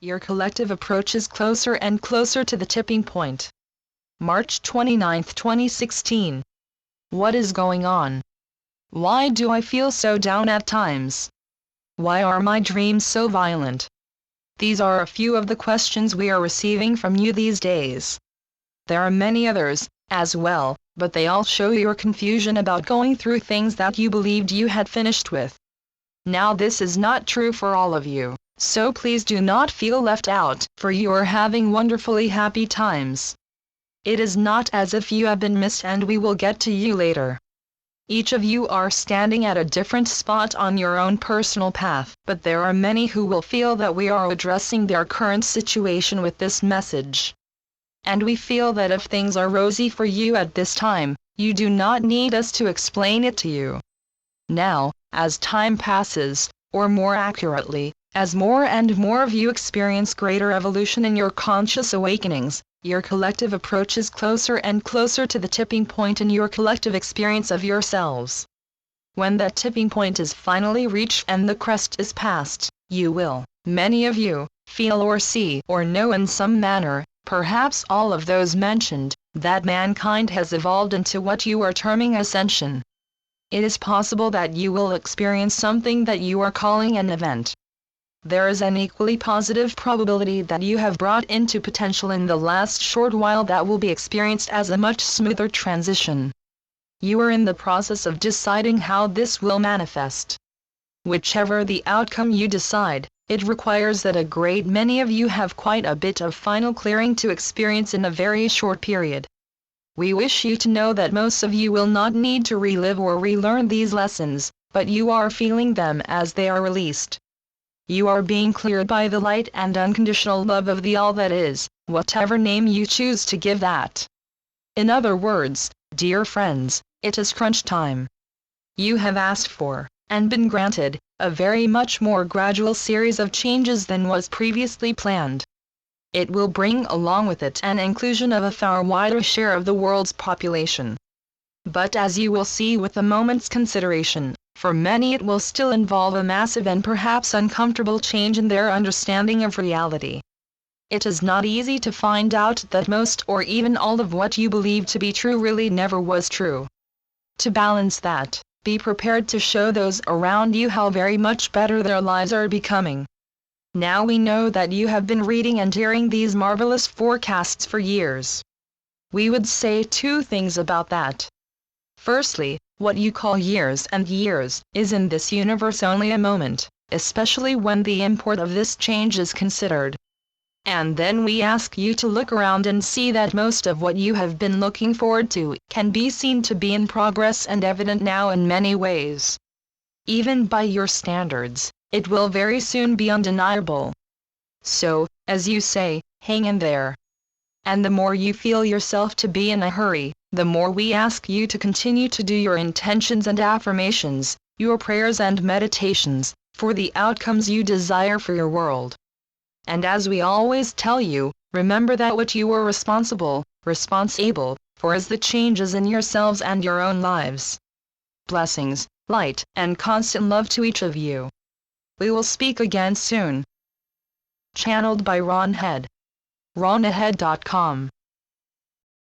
Your collective approaches closer and closer to the tipping point. March 29, 2016. What is going on? Why do I feel so down at times? Why are my dreams so violent? These are a few of the questions we are receiving from you these days. There are many others, as well, but they all show your confusion about going through things that you believed you had finished with. Now this is not true for all of you, so please do not feel left out, for you are having wonderfully happy times. It is not as if you have been missed and we will get to you later. Each of you are standing at a different spot on your own personal path, but there are many who will feel that we are addressing their current situation with this message. And we feel that if things are rosy for you at this time, you do not need us to explain it to you. Now, as time passes, or more accurately, as more and more of you experience greater evolution in your conscious awakenings, your collective approaches closer and closer to the tipping point in your collective experience of yourselves. When that tipping point is finally reached and the crest is passed, you will, many of you, feel or see or know in some manner, perhaps all of those mentioned, that mankind has evolved into what you are terming ascension. It is possible that you will experience something that you are calling an event. There is an equally positive probability that you have brought into potential in the last short while that will be experienced as a much smoother transition. You are in the process of deciding how this will manifest. Whichever the outcome you decide, it requires that a great many of you have quite a bit of final clearing to experience in a very short period. We wish you to know that most of you will not need to relive or relearn these lessons, but you are feeling them as they are released. You are being cleared by the light and unconditional love of the all that is, whatever name you choose to give that. In other words, dear friends, it is crunch time. You have asked for, and been granted, a very much more gradual series of changes than was previously planned. It will bring along with it an inclusion of a far wider share of the world's population. But as you will see with a moment's consideration, for many it will still involve a massive and perhaps uncomfortable change in their understanding of reality. It is not easy to find out that most or even all of what you believe to be true really never was true. To balance that, be prepared to show those around you how very much better their lives are becoming. Now we know that you have been reading and hearing these marvelous forecasts for years. We would say two things about that. Firstly, what you call years and years is in this universe only a moment, especially when the import of this change is considered. And then we ask you to look around and see that most of what you have been looking forward to can be seen to be in progress and evident now in many ways. Even by your standards, it will very soon be undeniable. So, as you say, hang in there. And the more you feel yourself to be in a hurry, the more we ask you to continue to do your intentions and affirmations, your prayers and meditations, for the outcomes you desire for your world. And as we always tell you, remember that what you are responsible for is the changes in yourselves and your own lives. Blessings, light, and constant love to each of you. We will speak again soon. Channeled by Ron Head. RonAhead.com